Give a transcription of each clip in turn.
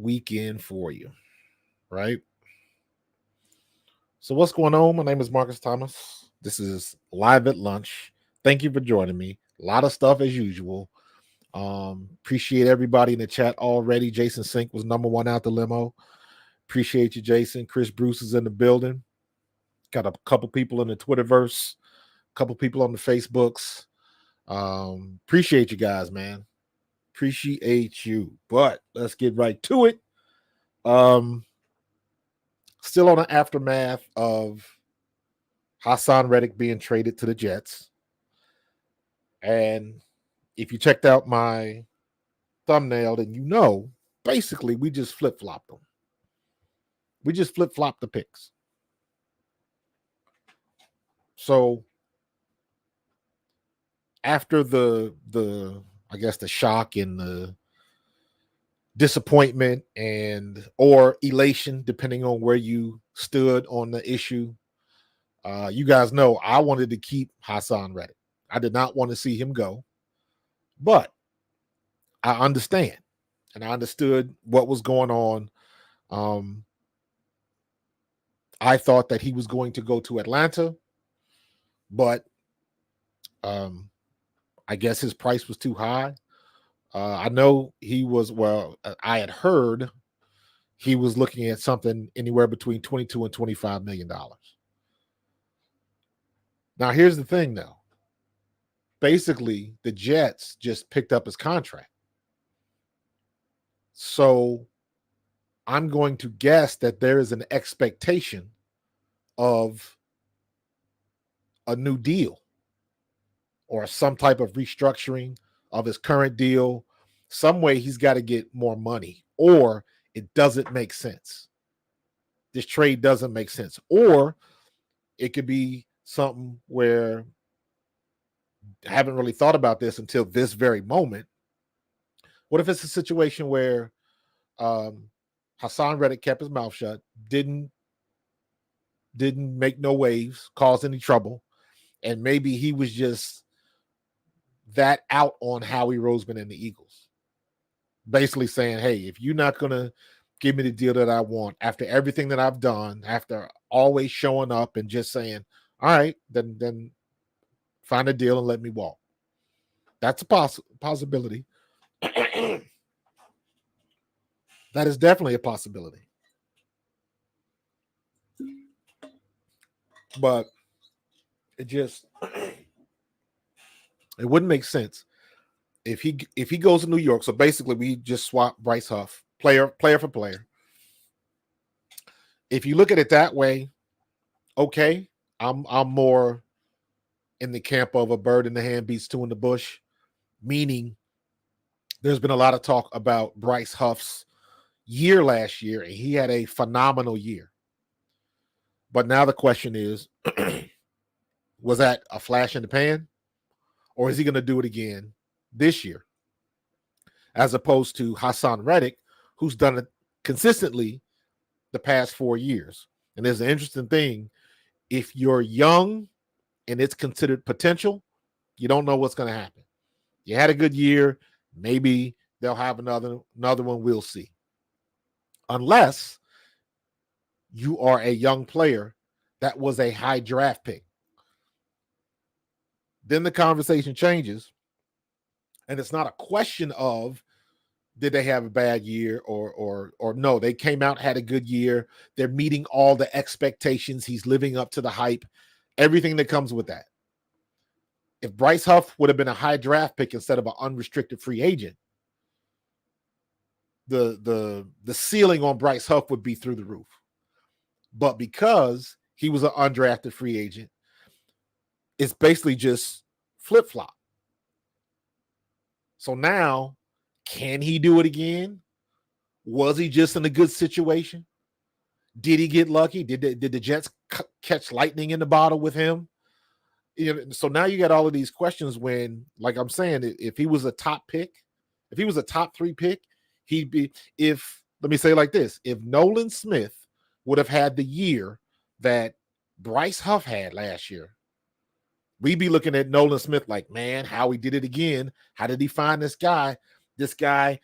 weekend for you, right? So what's going on? My name is Marcus Thomas. This is Live at Lunch. Thank you for joining me. A lot of stuff as usual. Appreciate everybody in the chat already. Jason Sink was number one out the limo. Appreciate you, Jason. Chris Bruce is in the building. Got a couple people in the Twitterverse, a couple people on the Facebooks. Appreciate you guys, man. Appreciate you. But let's get right to it. Still on the aftermath of Haason Reddick being traded to the Jets. And if you checked out my thumbnail, then you know, basically, we just flip-flopped them. We just flip-flopped the picks. So after the I guess the shock and the disappointment and or elation, depending on where you stood on the issue, you guys know I wanted to keep Haason Reddick. I did not want to see him go, but I understand, and I understood what was going on. I thought that he was going to go to Atlanta, but I guess his price was too high. I know he was, I had heard he was looking at something anywhere between $22 and $25 million. Now, here's the thing, though. Basically, the Jets just picked up his contract. So I'm going to guess that there is an expectation of a new deal or some type of restructuring of his current deal. Some way he's got to get more money, or it doesn't make sense. This trade doesn't make sense. Or it could be something where I haven't really thought about this until this very moment. What if it's a situation where Haason Reddick kept his mouth shut, didn't make no waves, cause any trouble, and maybe he was just that out on Howie Roseman and the Eagles, basically saying, hey, if you're not going to give me the deal that I want after everything that I've done, after always showing up and just saying, all right, then find a deal and let me walk. That's a possibility. That is definitely a possibility. But it just it wouldn't make sense if he goes to New York. So basically, we just swap Bryce Huff, player for player. If you look at it that way, okay, I'm more in the camp of a bird in the hand beats two in the bush, meaning there's been a lot of talk about Bryce Huff's year last year, and he had a phenomenal year. But now the question is, was that a flash in the pan, or is he going to do it again this year? As opposed to Haason Reddick, who's done it consistently the past 4 years. And there's an interesting thing. If you're young and it's considered potential, you don't know what's going to happen. You had a good year. Maybe they'll have another one. We'll see. Unless you are a young player that was a high draft pick. Then the conversation changes. And it's not a question of did they have a bad year or no, they came out, had a good year. They're meeting all the expectations. He's living up to the hype, everything that comes with that. If Bryce Huff would have been a high draft pick instead of an unrestricted free agent, the ceiling on Bryce Huff would be through the roof. But because he was an undrafted free agent, it's basically just flip-flop. So now, can he do it again? Was he just in a good situation? Did he get lucky? Did the Jets catch lightning in the bottle with him? You know, so now you got all of these questions when, like I'm saying, if he was a top pick, if he was a top 3 pick, he'd be, let me say it like this, if Nolan Smith would have had the year that Bryce Huff had last year, we'd be looking at Nolan Smith like, man, Howie did it again. How did he find this guy? This guy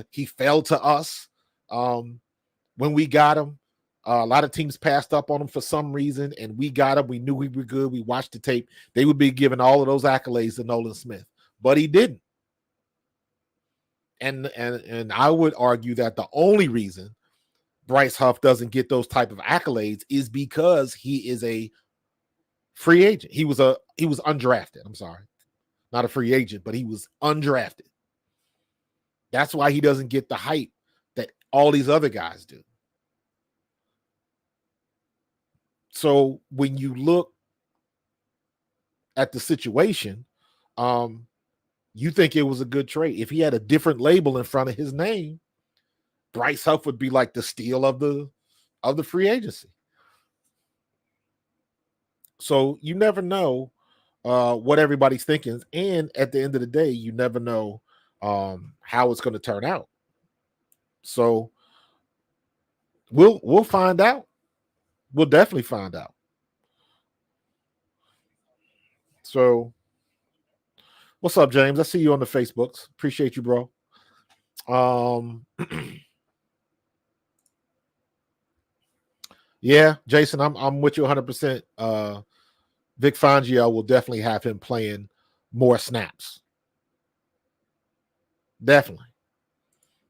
he fell to us. When we got him, a lot of teams passed up on him for some reason, and we got him. We knew we were good. We watched the tape. They would be giving all of those accolades to Nolan Smith, but he didn't. And I would argue that the only reason Bryce Huff doesn't get those type of accolades is because he is a free agent. He was undrafted. I'm sorry, not a free agent, but he was undrafted. That's why he doesn't get the hype that all these other guys do. So when you look at the situation, you think it was a good trade. If he had a different label in front of his name, Bryce Huff would be like the steal of the free agency. So you never know what everybody's thinking, and at the end of the day, you never know how it's going to turn out. So we'll find out. We'll definitely find out. So what's up, James? I see you on the Facebooks. Appreciate you, bro. Yeah, Jason, I'm with you 100%. Vic Fangio will definitely have him playing more snaps. Definitely.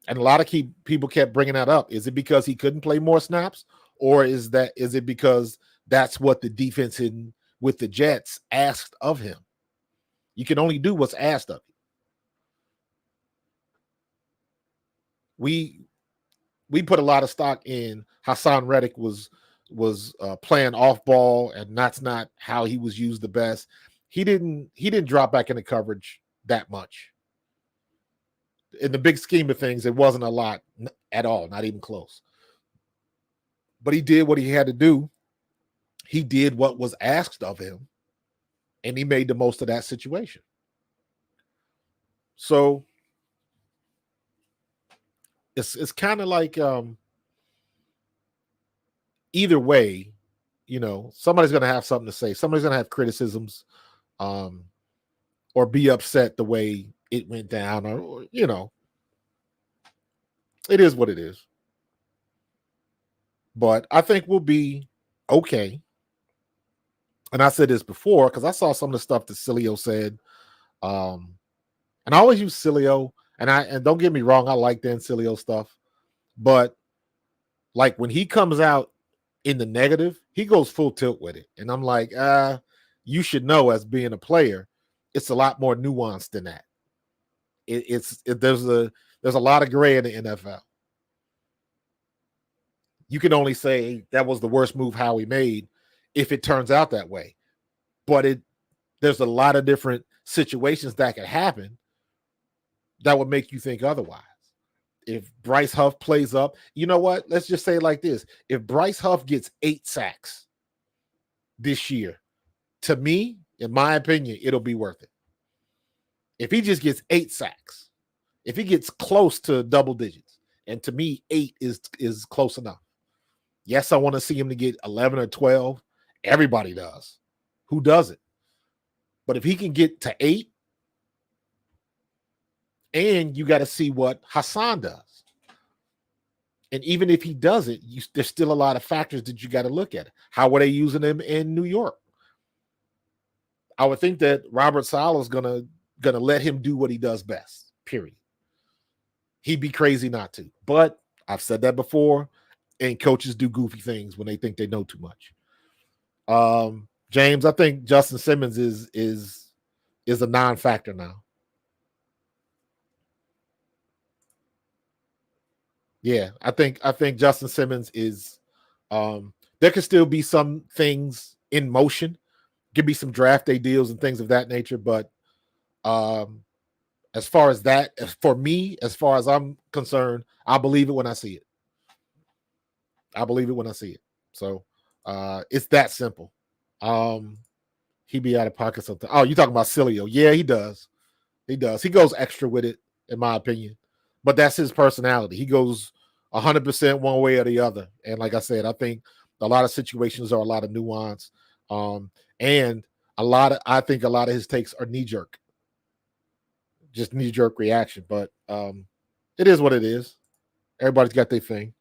And a lot of people kept bringing that up. Is it because he couldn't play more snaps, or is it because that's what the defense with the Jets asked of him? You can only do what's asked of you. We put a lot of stock in Haason Reddick was playing off ball, and that's not how he was used the best. He didn't drop back into coverage that much. In the big scheme of things, it wasn't a lot at all, not even close. But he did what he had to do. He did what was asked of him, and he made the most of that situation. So it's kind of like either way, somebody's going to have something to say. Somebody's going to have criticisms or be upset the way it went down, or it is what it is. But I think we'll be okay. And I said this before because I saw some of the stuff that Cilio said. And I always use Cilio, and don't get me wrong, I like Dan Cilio stuff. But like when he comes out in the negative, he goes full tilt with it. And I'm like, you should know, as being a player, it's a lot more nuanced than that. There's a lot of gray in the NFL. You can only say that was the worst move Howie made if it turns out that way. But there's a lot of different situations that could happen that would make you think otherwise. If Bryce Huff plays up, you know what? Let's just say it like this. If Bryce Huff gets 8 sacks this year, to me, in my opinion, it'll be worth it. If he just gets 8 sacks, if he gets close to double digits, and to me, 8 is close enough. Yes, I want to see him to get 11 or 12. Everybody does. Who doesn't? But if he can get to 8, and you got to see what Haason does. And even if he doesn't, there's still a lot of factors that you got to look at. How were they using him in New York? I would think that Robert Saleh is gonna let him do what he does best, period. He'd be crazy not to. But I've said that before, and coaches do goofy things when they think they know too much. James, I think Justin Simmons is a non-factor now. Yeah, I think Justin Simmons is there could still be some things in motion. Could be some draft day deals and things of that nature, but as far as that, for me, as far as I'm concerned, I believe it when I see it. I believe it when I see it. So it's that simple. He'd be out of pocket something. Oh, you talking about Cilio? Yeah, he does. He does. He goes extra with it, in my opinion. But that's his personality. He goes 100% one way or the other. And like I said, I think a lot of situations are a lot of nuance. And I think a lot of his takes are knee-jerk. Just knee-jerk reaction. But it is what it is. Everybody's got their thing.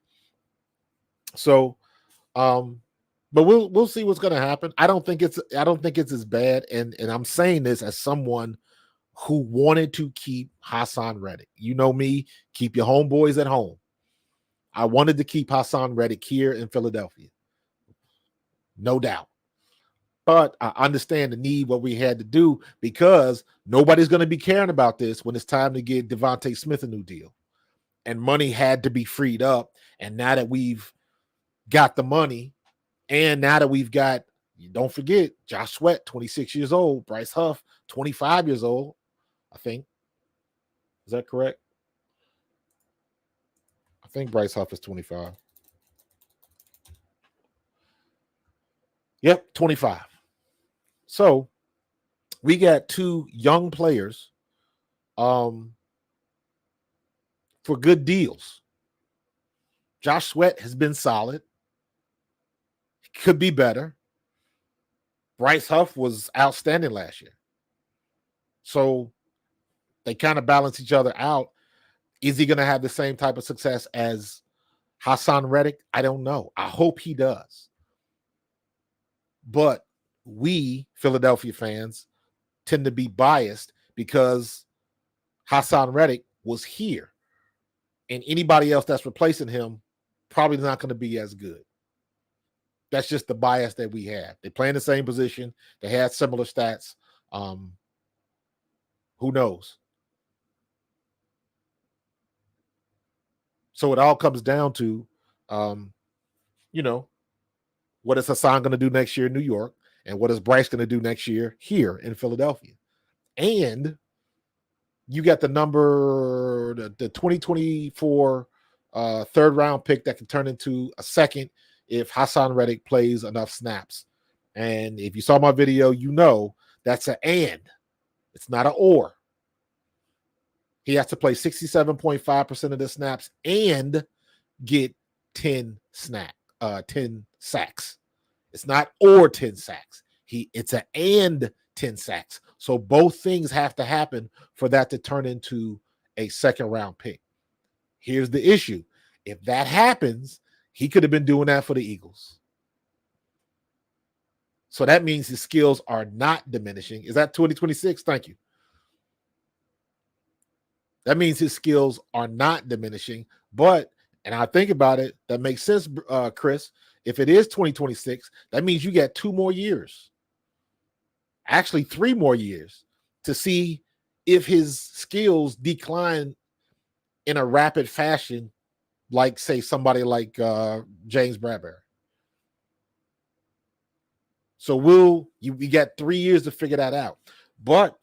So, but we'll see what's going to happen. I don't think it's as bad. And I'm saying this as someone who wanted to keep Haason Reddick. You know me, keep your homeboys at home. I wanted to keep Haason Reddick here in Philadelphia. No doubt. But I understand the need, what we had to do, because nobody's going to be caring about this when it's time to get Devontae Smith a new deal. And money had to be freed up. And now that we've got the money, and now that we've got, don't forget, Josh Sweat, 26 years old, Bryce Huff, 25 years old, I think. Is that correct? I think Bryce Huff is 25. Yep, 25. So we got two young players for good deals. Josh Sweat has been solid. Could be better. Bryce Huff was outstanding last year. So they kind of balance each other out. Is he going to have the same type of success as Haason Reddick? I don't know. I hope he does. But we, Philadelphia fans, tend to be biased because Haason Reddick was here. And anybody else that's replacing him probably not going to be as good. That's just the bias that we have. They play in the same position. They had similar stats. Who knows? So it all comes down to, what is Haason going to do next year in New York? And what is Bryce going to do next year here in Philadelphia? And you got the 2024 third round pick that can turn into a second if Haason Reddick plays enough snaps. And if you saw my video, you know that's an and. It's not an or. He has to play 67.5% of the snaps and get 10 sacks. It's not or 10 sacks. It's an and 10 sacks. So both things have to happen for that to turn into a second round pick. Here's the issue. If that happens, he could have been doing that for the Eagles. So that means his skills are not diminishing. Is that 2026? Thank you. That means his skills are not diminishing. But, and I think about it, that makes sense, Chris. If it is 2026, that means you get 2 more years. Actually, 3 more years to see if his skills decline in a rapid fashion, like, say, somebody like James Bradbury. So we got 3 years to figure that out. But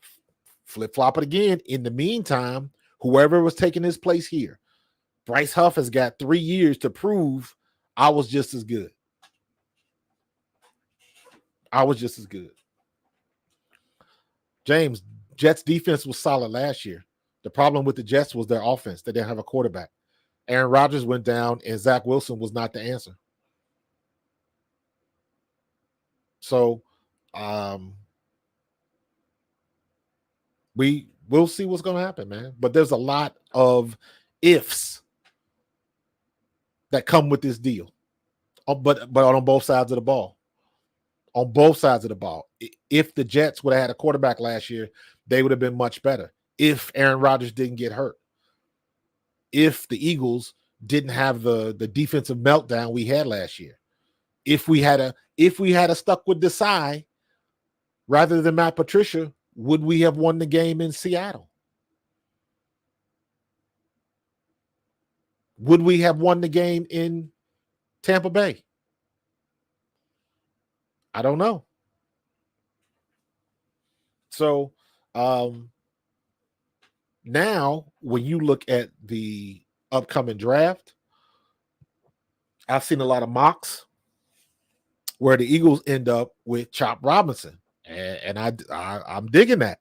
flip-flop it again. In the meantime, whoever was taking his place here, Bryce Huff has got 3 years to prove I was just as good. I was just as good. James, Jets defense was solid last year. The problem with the Jets was their offense. They didn't have a quarterback. Aaron Rodgers went down, and Zach Wilson was not the answer. So we'll see what's going to happen, man. But there's a lot of ifs that come with this deal. But on both sides of the ball. On both sides of the ball. If the Jets would have had a quarterback last year, they would have been much better. If Aaron Rodgers didn't get hurt. If the Eagles didn't have the defensive meltdown we had last year. If we had a stuck with Desai rather than Matt Patricia, would we have won the game in Seattle? Would we have won the game in Tampa Bay? I don't know. So now when you look at the upcoming draft, I've seen a lot of mocks where the Eagles end up with Chop Robinson. And I'm digging that.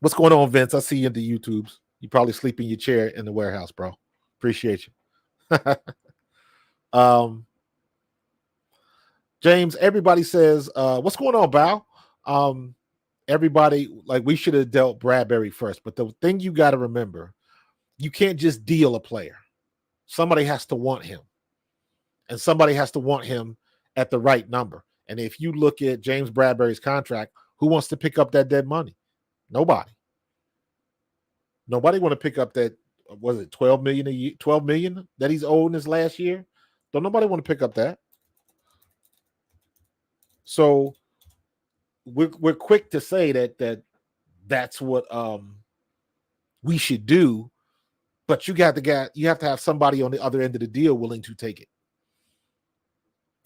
What's going on, Vince? I see you in the YouTubes. You probably sleep in your chair in the warehouse, bro. Appreciate you. James, everybody says, what's going on, Bao? Everybody, like, we should have dealt Bradbury first. But the thing you got to remember, you can't just deal a player. Somebody has to want him. And somebody has to want him at the right number. And if you look at James Bradbury's contract, who wants to pick up that dead money? Nobody. Nobody want to pick up that, was it 12 million a year, 12 million that he's owed in his last year? Don't nobody want to pick up that. So we're quick to say that's what we should do, but you have to have somebody on the other end of the deal willing to take it.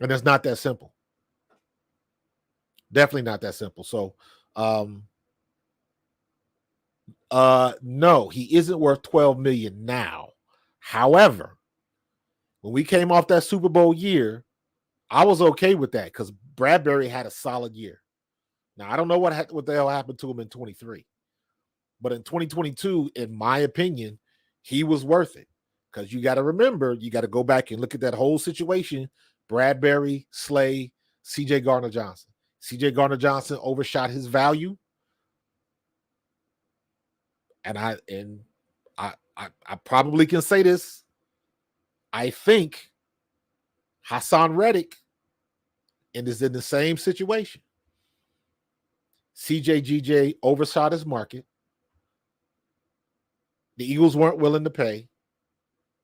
And it's not that simple. Definitely not that simple. So no, he isn't worth 12 million now. However, when we came off that Super Bowl year, I was okay with that because Bradbury had a solid year. Now, I don't know what the hell happened to him in 23. But in 2022, in my opinion, he was worth it. Because you got to remember, you got to go back and look at that whole situation. Bradbury, Slay, C.J. Gardner-Johnson. C.J. Gardner-Johnson overshot his value. And I probably can say this. I think Haason Reddick is in the same situation. CJ overshot his market. The Eagles weren't willing to pay.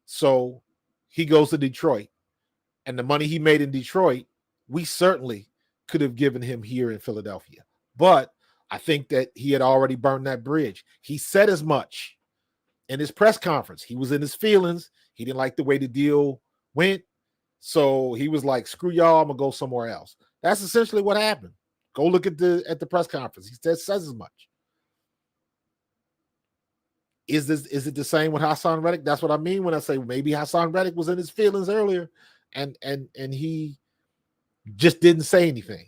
So he goes to Detroit. And the money he made in Detroit, we certainly could have given him here in Philadelphia. But I think that he had already burned that bridge. He said as much in his press conference. He was in his feelings. He didn't like the way the deal went. So he was like, screw y'all, I'm going to go somewhere else. That's essentially what happened. Go look at the press conference. He says as much. Is it the same with Haason Reddick? That's what I mean when I say maybe Haason Reddick was in his feelings earlier and he just didn't say anything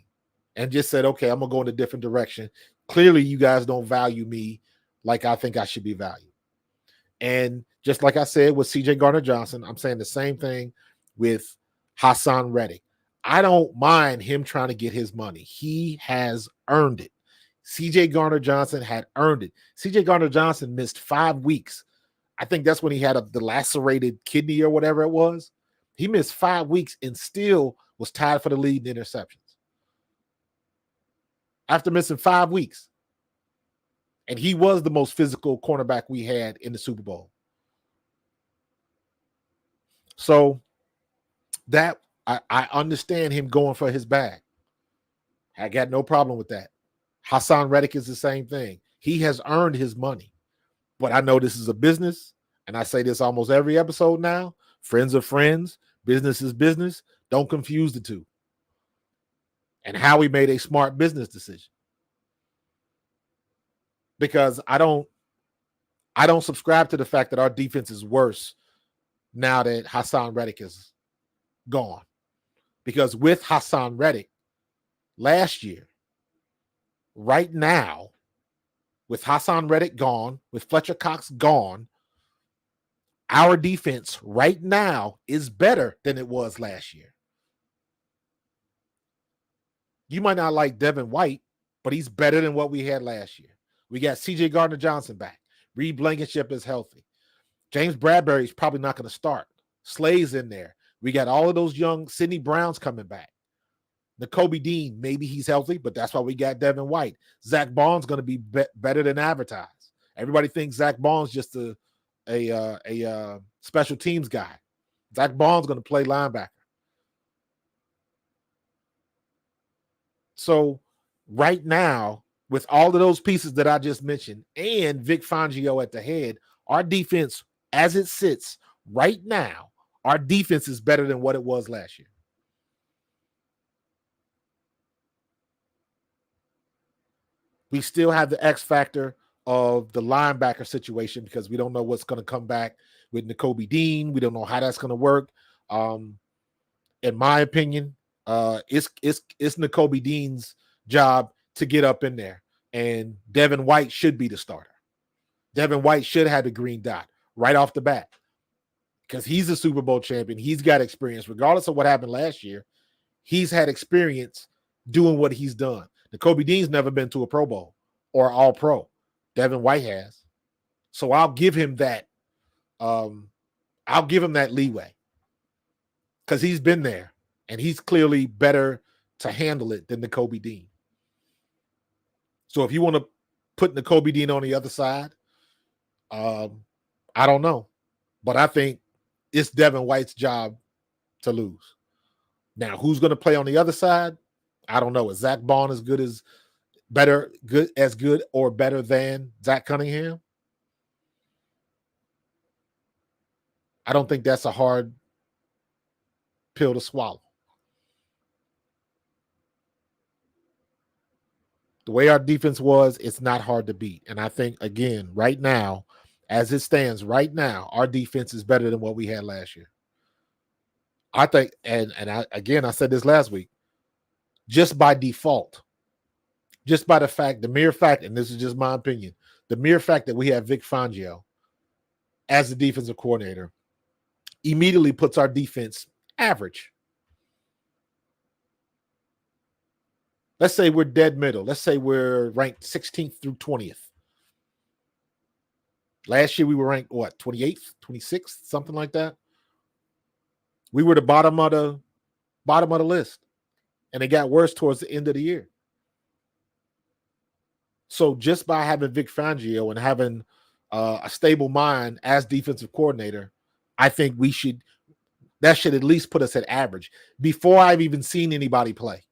and just said, okay, I'm going to go in a different direction. Clearly, you guys don't value me like I think I should be valued. And just like I said with C.J. Gardner-Johnson, I'm saying the same thing with Haason Reddick. I don't mind him trying to get his money. He has earned it. C.J. Gardner-Johnson had earned it. C.J. Gardner-Johnson missed 5 weeks. I think that's when he had the lacerated kidney or whatever it was. He missed 5 weeks and still was tied for the lead in interceptions. After missing 5 weeks. And he was the most physical cornerback we had in the Super Bowl. So that I understand him going for his bag. I got no problem with that. Haason Reddick is the same thing. He has earned his money. But I know this is a business, and I say this almost every episode now. Friends are friends. Business is business. Don't confuse the two. And Howie made a smart business decision. Because I don't subscribe to the fact that our defense is worse now that Haason Reddick is gone. Because with Haason Reddick last year, right now, with Haason Reddick gone, with Fletcher Cox gone, our defense right now is better than it was last year. You might not like Devin White, but he's better than what we had last year. We got C.J. Gardner-Johnson back. Reed Blankenship is healthy. James Bradbury is probably not going to start. Slay's in there. We got all of those young Sidney Browns coming back. Nakobe Dean, maybe he's healthy, but that's why we got Devin White. Zach Bond's going to be better than advertised. Everybody thinks Zach Bond's just a special teams guy. Zach Bond's going to play linebacker. So right now, with all of those pieces that I just mentioned and Vic Fangio at the head, our defense, as it sits right now, our defense is better than what it was last year. We still have the X factor of the linebacker situation because we don't know what's going to come back with Nakobe Dean. We don't know how that's going to work. In my opinion, it's Nakobe Dean's job to get up in there, and Devin White should be the starter. Devin White should have the green dot right off the bat because he's a Super Bowl champion. He's got experience. Regardless of what happened last year, he's had experience doing what he's done. Nakobe Dean's never been to a Pro Bowl or All-Pro. Devin White has. So I'll give him that I'll give him that leeway because he's been there and he's clearly better to handle it than the Kobe Dean. So if you want to put the Kobe Dean on the other side, I don't know. But I think it's Devin White's job to lose. Now, who's going to play on the other side? I don't know. Is Zach Bond as good or better than Zach Cunningham? I don't think that's a hard pill to swallow. The way our defense was, it's not hard to beat. And I think, again, right now, as it stands right now, our defense is better than what we had last year. I think, and I said this last week, just by default, just by the mere fact, and this is just my opinion, the mere fact that we have Vic Fangio as the defensive coordinator immediately puts our defense average. Let's say we're dead middle. Let's say we're ranked 16th through 20th. Last year we were ranked, 28th, 26th, something like that. We were the bottom of the list. And it got worse towards the end of the year. So just by having Vic Fangio and having a stable mind as defensive coordinator, I think that should at least put us at average before I've even seen anybody play.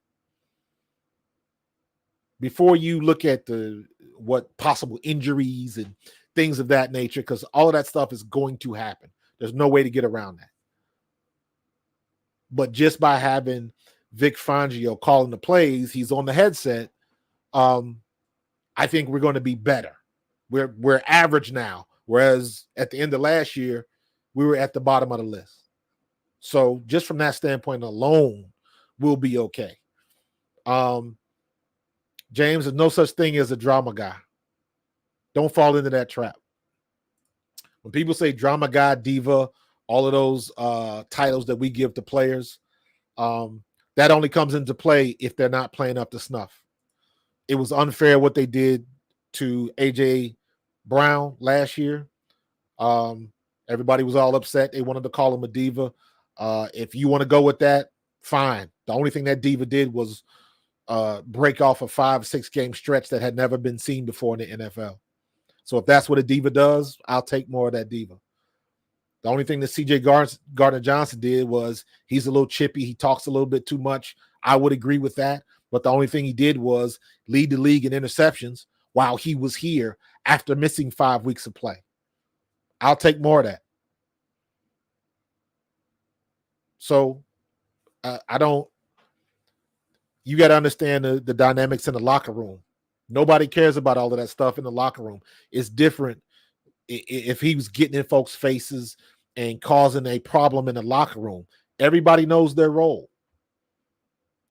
Before you look at what possible injuries and things of that nature, because all of that stuff is going to happen. There's no way to get around that. But just by having Vic Fangio calling the plays, he's on the headset, I think we're going to be better. We're average now, whereas at the end of last year, we were at the bottom of the list. So just from that standpoint alone, we'll be okay. James, there's no such thing as a drama guy. Don't fall into that trap. When people say drama guy, diva, all of those titles that we give to players, that only comes into play if they're not playing up to snuff. It was unfair what they did to A.J. Brown last year. Everybody was all upset. They wanted to call him a diva. If you want to go with that, fine. The only thing that diva did was break off a 5-6 game stretch that had never been seen before in the NFL. So if that's what a diva does, I'll take more of that diva. The only thing that C.J. Gardner-Johnson did was he's a little chippy. He talks a little bit too much. I would agree with that. But the only thing he did was lead the league in interceptions while he was here after missing 5 weeks of play. I'll take more of that. So you got to understand the dynamics in the locker room. Nobody cares about all of that stuff in the locker room. It's different if he was getting in folks' faces and causing a problem in the locker room. Everybody knows their role.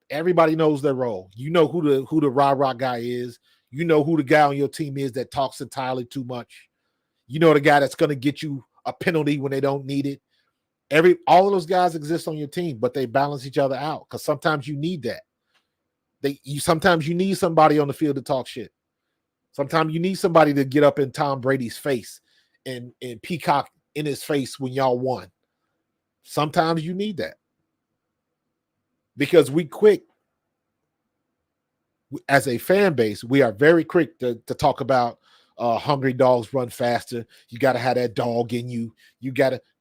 Everybody knows their role. You know who the rah-rah guy is. You know who the guy on your team is that talks entirely too much. You know the guy that's going to get you a penalty when they don't need it. All of those guys exist on your team, but they balance each other out because sometimes you need that. Sometimes you need somebody on the field to talk shit. Sometimes you need somebody to get up in Tom Brady's face and peacock in his face when y'all won. Sometimes you need that. Because we quick, as a fan base, we are very quick to talk about hungry dogs run faster. You got to have that dog in you.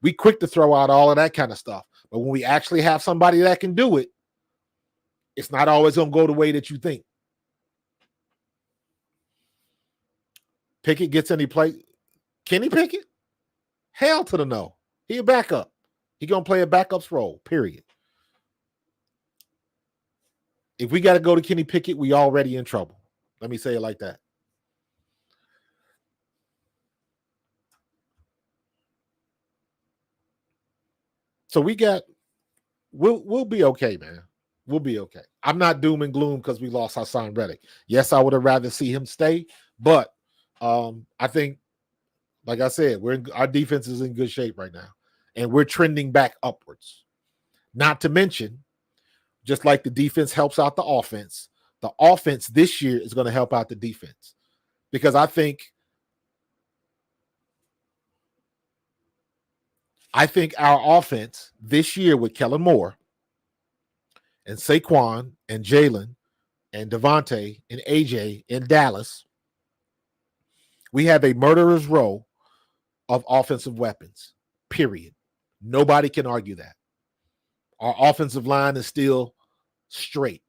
We quick to throw out all of that kind of stuff. But when we actually have somebody that can do it, it's not always going to go the way that you think. Pickett gets any play. Kenny Pickett? Hell to the no. He a backup. He going to play a backup's role, period. If we got to go to Kenny Pickett, we already in trouble. Let me say it like that. So we'll be okay, man. We'll be okay. I'm not doom and gloom because we lost Haason Reddick. Yes, I would have rather see him stay, but I think, like I said, our defense is in good shape right now, and we're trending back upwards. Not to mention, just like the defense helps out the offense this year is going to help out the defense, because I think I think our offense this year with Kellen Moore and Saquon and Jalen and Devontae and AJ in Dallas, we have a murderer's row of offensive weapons, period. Nobody can argue that. Our offensive line is still straight.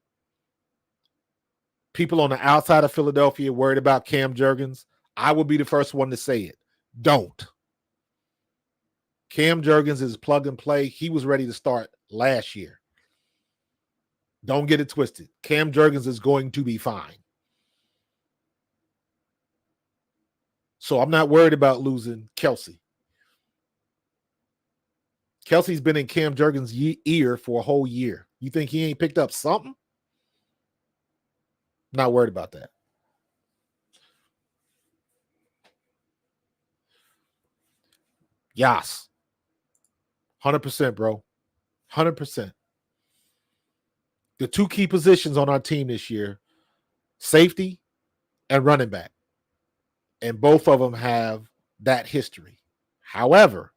People on the outside of Philadelphia worried about Cam Jurgens. I will be the first one to say it. Don't. Cam Jurgens is plug and play. He was ready to start last year. Don't get it twisted. Cam Jurgens is going to be fine. So I'm not worried about losing Kelsey. Kelsey's been in Cam Jurgens' ear for a whole year. You think he ain't picked up something? Not worried about that. Yas. 100%, bro. 100%. The two key positions on our team this year, safety and running back. And both of them have that history. However,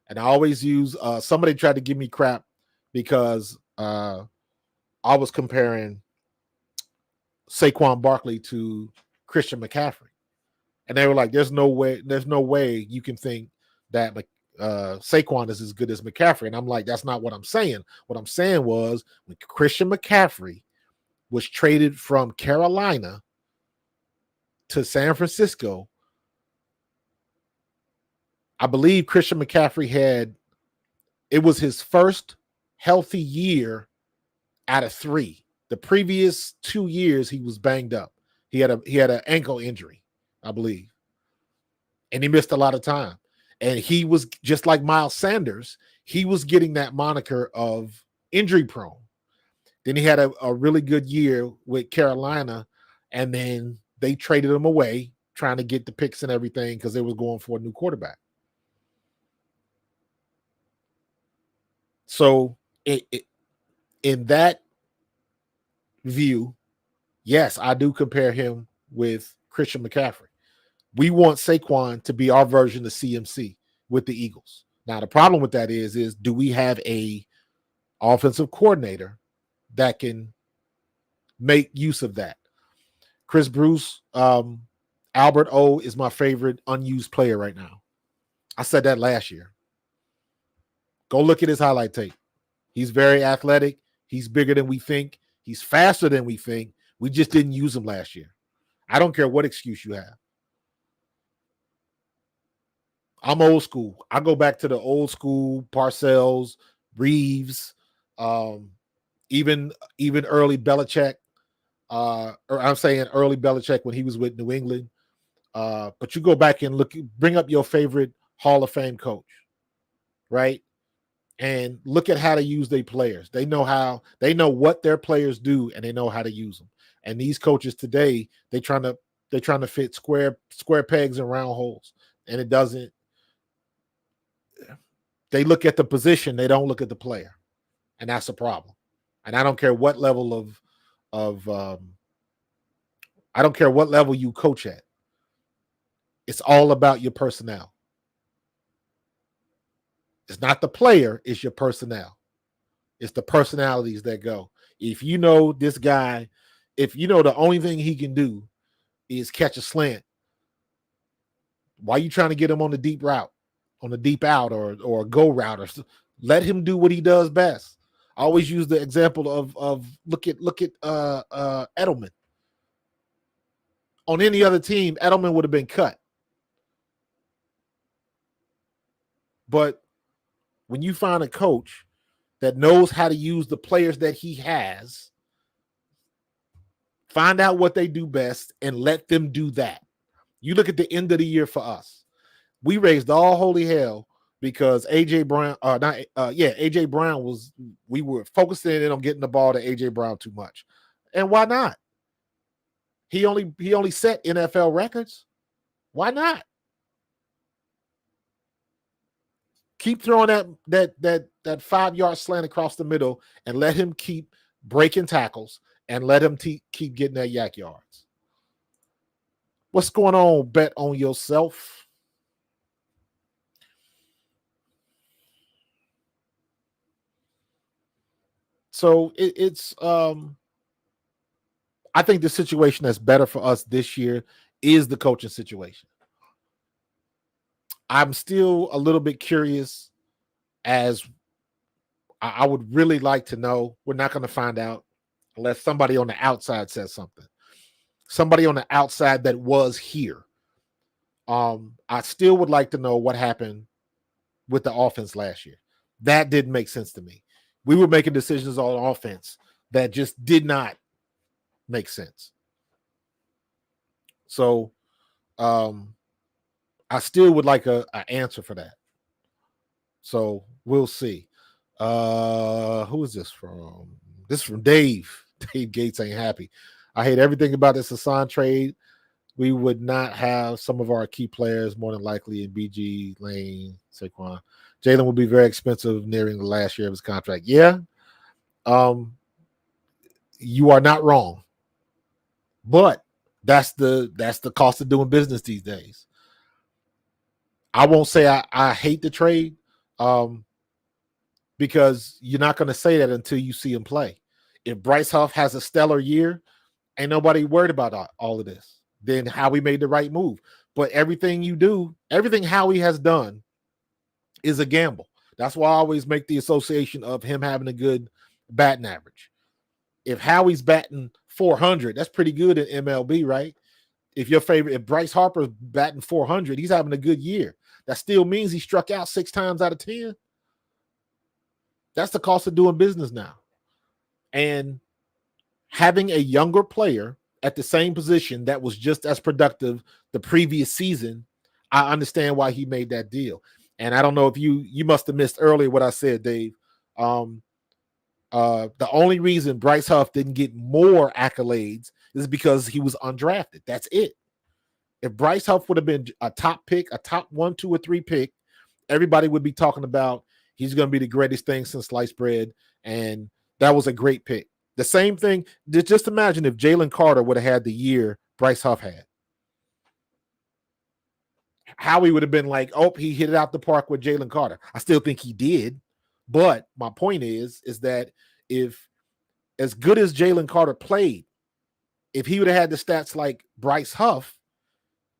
and I always use, somebody tried to give me crap because I was comparing Saquon Barkley to Christian McCaffrey. And they were like, there's no way you can think that Saquon is as good as McCaffrey. And I'm like, that's not what I'm saying. What I'm saying was when Christian McCaffrey was traded from Carolina to San Francisco, I believe Christian McCaffrey it was his first healthy year out of 3. The previous 2 years he was banged up. He had an ankle injury, I believe. And he missed a lot of time. And he was just like Miles Sanders. He was getting that moniker of injury prone. Then he had a really good year with Carolina. And then they traded him away, trying to get the picks and everything because they was going for a new quarterback. So in that view, yes, I do compare him with Christian McCaffrey. We want Saquon to be our version of CMC with the Eagles. Now, the problem with that is do we have a offensive coordinator that can make use of that? Chris Bruce, Albert O is my favorite unused player right now. I said that last year. Go look at his highlight tape. He's very athletic. He's bigger than we think. He's faster than we think. We just didn't use him last year. I don't care what excuse you have. I'm old school. I go back to the old school Parcells, Reeves, even early Belichick. Or I'm saying early Belichick when he was with New England. But you go back and bring up your favorite Hall of Fame coach, right? And look at how to use their players. They know what their players do, and they know how to use them. And these coaches today, they're trying to fit square pegs in round holes, and it doesn't. They look at the position, they don't look at the player, and that's a problem. And I don't care what level I don't care what level you coach at. It's all about your personnel. It's not the player, it's your personnel. It's the personalities that go. If you know this guy, if you know the only thing he can do is catch a slant, why are you trying to get him on the deep route, on the deep out or a go route? Or let him do what he does best. I always use the example of look at Edelman. On any other team, Edelman would have been cut. But when you find a coach that knows how to use the players that he has, find out what they do best and let them do that. You look at the end of the year for us. We raised all holy hell because AJ Brown, AJ Brown we were focusing in on getting the ball to AJ Brown too much. And why not? He only set NFL records. Why not? Keep throwing that 5-yard slant across the middle and let him keep breaking tackles and let him keep getting that yak yards. What's going on? Bet on yourself. So it's I think the situation that's better for us this year is the coaching situation. I'm still a little bit curious, as I would really like to know. We're not going to find out unless somebody on the outside says something. Somebody on the outside that was here. I still would like to know what happened with the offense last year. That didn't make sense to me. We were making decisions on offense that just did not make sense. So I still would like an answer for that. So we'll see. Who is this from? This is from Dave. Dave Gates ain't happy. I hate everything about this Haason trade. We would not have some of our key players more than likely in BG, Lane, Saquon. Jalen will be very expensive nearing the last year of his contract. Yeah. You are not wrong. But that's the cost of doing business these days. I won't say I hate the trade, because you're not going to say that until you see him play. If Bryce Huff has a stellar year, ain't nobody worried about all of this. Then Howie made the right move. But everything you do, everything Howie has done is a gamble. That's why I always make the association of him having a good batting average. If Howie's batting 400, that's pretty good in MLB, right? If Bryce Harper's batting 400, he's having a good year. That still means he struck out 6 times out of 10. That's the cost of doing business now. And having a younger player at the same position that was just as productive the previous season, I understand why he made that deal. And I don't know if you must have missed earlier what I said, Dave. The only reason Bryce Huff didn't get more accolades is because he was undrafted. That's it. If Bryce Huff would have been a top pick, a top 1, 2, or 3 pick, everybody would be talking about he's going to be the greatest thing since sliced bread, and that was a great pick. The same thing, just imagine if Jalen Carter would have had the year Bryce Huff had. Howie would have been like, oh, he hit it out the park with Jalen Carter. I still think he did. But my point is that if as good as Jalen Carter played, if he would have had the stats like Bryce Huff,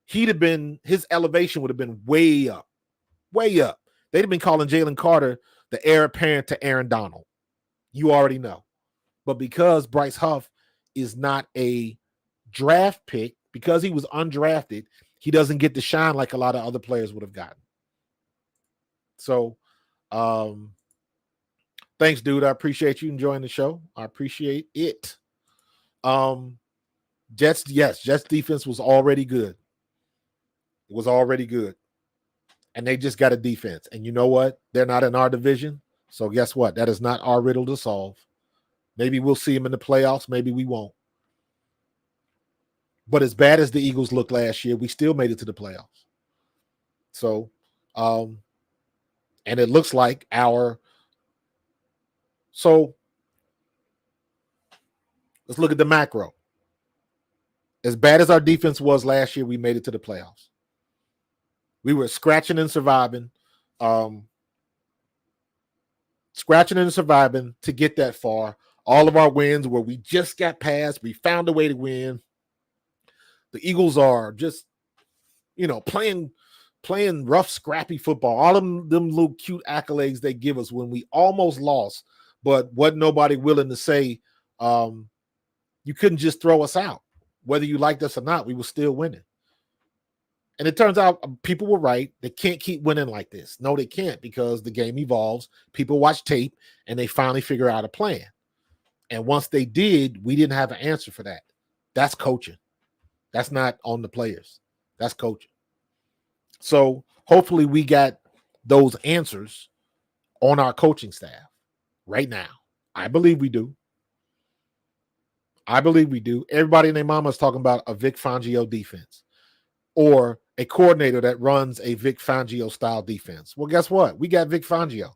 his elevation would have been way up, way up. They'd have been calling Jalen Carter the heir apparent to Aaron Donald. You already know. But because Bryce Huff is not a draft pick, because he was undrafted, he doesn't get to shine like a lot of other players would have gotten. So, thanks, dude. I appreciate you enjoying the show. I appreciate it. Jets defense was already good. It was already good. And they just got a defense. And you know what? They're not in our division. So guess what? That is not our riddle to solve. Maybe we'll see them in the playoffs. Maybe we won't. But as bad as the Eagles looked last year, we still made it to the playoffs. So, and it looks like so let's look at the macro. As bad as our defense was last year, we made it to the playoffs. We were scratching and surviving to get that far. All of our wins where we just got past, we found a way to win. The Eagles are just, playing rough, scrappy football. All of them little cute accolades they give us when we almost lost, but wasn't nobody willing to say, you couldn't just throw us out. Whether you liked us or not, we were still winning. And it turns out people were right. They can't keep winning like this. No, they can't, because the game evolves. People watch tape, and they finally figure out a plan. And once they did, we didn't have an answer for that. That's coaching. That's not on the players. That's coaching. So hopefully we got those answers on our coaching staff right now. I believe we do. Everybody and their mama is talking about a Vic Fangio defense or a coordinator that runs a Vic Fangio style defense. Well, guess what? We got Vic Fangio.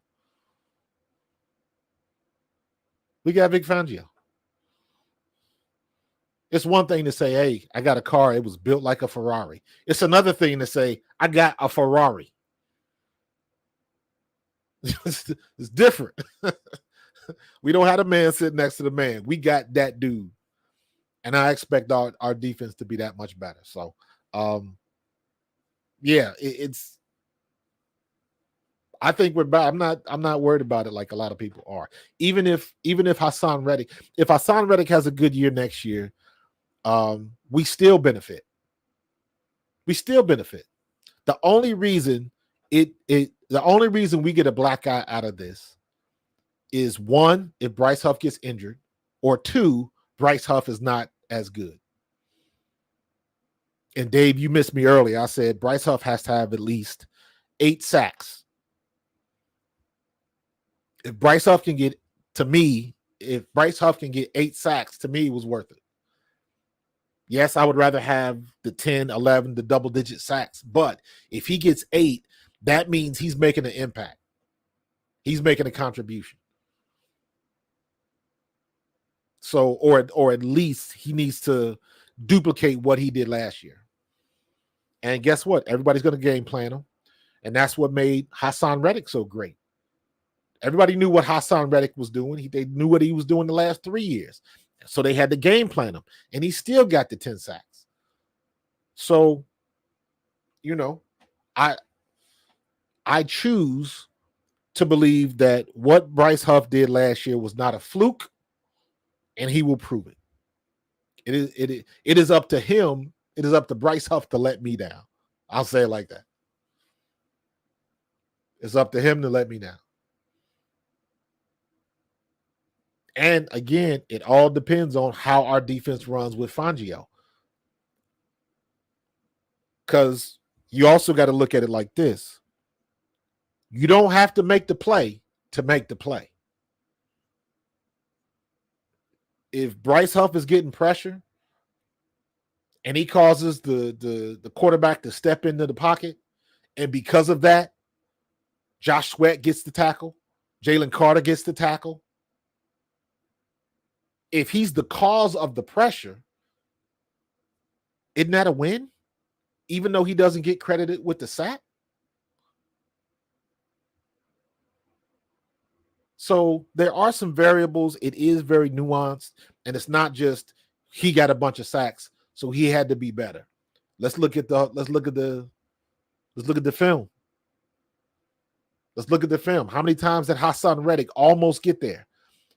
It's one thing to say, hey, I got a car. It was built like a Ferrari. It's another thing to say, I got a Ferrari. It's different. We don't have a man sitting next to the man. We got that dude. And I expect our defense to be that much better. So, yeah, it's. I think we're bad. I'm not worried about it like a lot of people are. Even if Haason Reddick has a good year next year, we still benefit. We still benefit. The only reason the only reason we get a black eye out of this is one, if Bryce Huff gets injured, or two, Bryce Huff is not as good. And Dave, you missed me earlier. I said Bryce Huff has to have at least 8 sacks. If Bryce Huff can get, to me, if Bryce Huff can get 8 sacks, to me, it was worth it. Yes, I would rather have the 10, 11, the double-digit sacks. But if he gets 8, that means he's making an impact. He's making a contribution. So, or at least he needs to duplicate what he did last year. And guess what? Everybody's going to game plan him. And that's what made Haason Reddick so great. Everybody knew what Haason Reddick was doing. They knew what he was doing the last 3 years. So they had to game plan him. And he still got the 10 sacks. So, you know, I choose to believe that what Bryce Huff did last year was not a fluke, and he will prove it. It is up to him. It is up to Bryce Huff to let me down. I'll say it like that. It's up to him to let me down. And again, it all depends on how our defense runs with Fangio. Because you also got to look at it like this. You don't have to make the play to make the play. If Bryce Huff is getting pressure and he causes the quarterback to step into the pocket, and because of that, Josh Sweat gets the tackle, Jalen Carter gets the tackle. If he's the cause of the pressure, isn't that a win? Even though he doesn't get credited with the sack? So there are some variables. It is very nuanced, and it's not just he got a bunch of sacks, so he had to be better. Let's look at the film. Let's look at the film. How many times did Haason Reddick almost get there?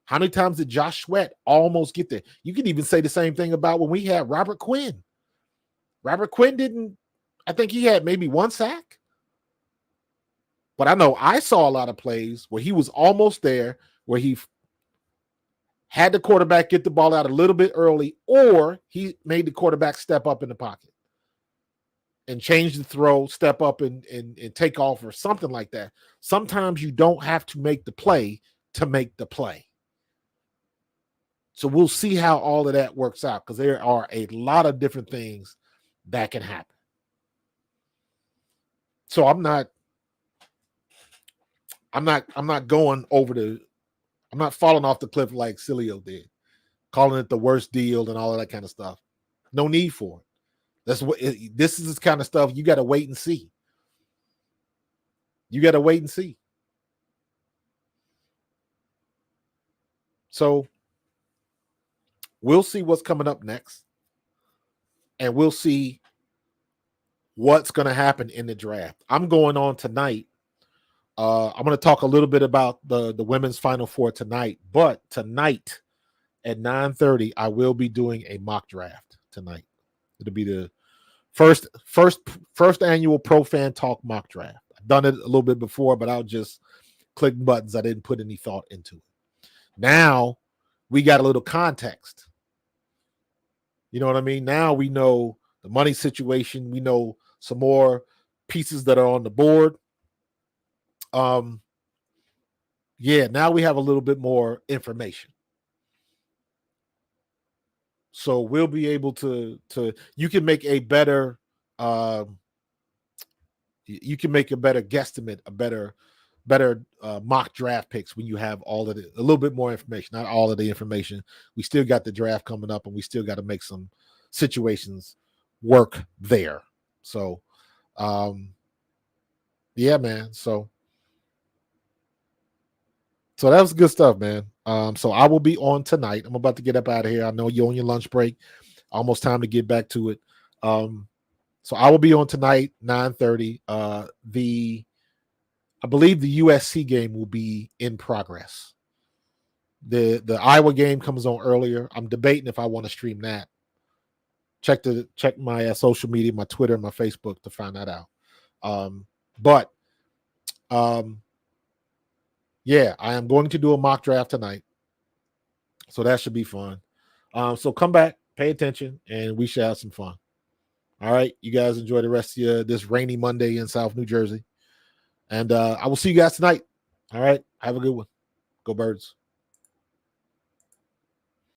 How many times did Josh Sweat almost get there? You can even say the same thing about when we had Robert Quinn. Robert Quinn didn't, I think he had maybe 1 sack. But I know I saw a lot of plays where he was almost there, where he had the quarterback get the ball out a little bit early, or he made the quarterback step up in the pocket and change the throw, step up and take off or something like that. Sometimes you don't have to make the play to make the play. So we'll see how all of that works out, because there are a lot of different things that can happen. So I'm not going over I'm not falling off the cliff like Cilio did, calling it the worst deal and all of that kind of stuff. No need for it. This is the kind of stuff you got to wait and see. You got to wait and see. So we'll see what's coming up next, and we'll see what's going to happen in the draft. I'm going on tonight. I'm going to talk a little bit about the women's Final Four tonight, but tonight at 9:30, I will be doing a mock draft tonight. It'll be the first annual Pro Fan Talk mock draft. I've done it a little bit before, but I'll just click buttons. I didn't put any thought into it. Now we got a little context. You know what I mean? Now we know the money situation. We know some more pieces that are on the board. Yeah, now we have a little bit more information. So we'll be able to you can make a better guesstimate, a better mock draft picks when you have all of a little bit more information. Not all of the information. We still got the draft coming up, and we still got to make some situations work there. So yeah, man. So So that was good stuff, man. So I will be on tonight. I'm about to get up out of here. I know you're on your lunch break. Almost time to get back to it. So I will be on tonight, 9:30. I believe the USC game will be in progress. The Iowa game comes on earlier. I'm debating if I want to stream that. Check my social media, my Twitter, and my Facebook to find that out. But yeah, I am going to do a mock draft tonight, so that should be fun. So come back, pay attention, and we should have some fun. All right, you guys enjoy the rest of this rainy Monday in South New Jersey, and I will see you guys tonight. All right, have a good one. Go Birds.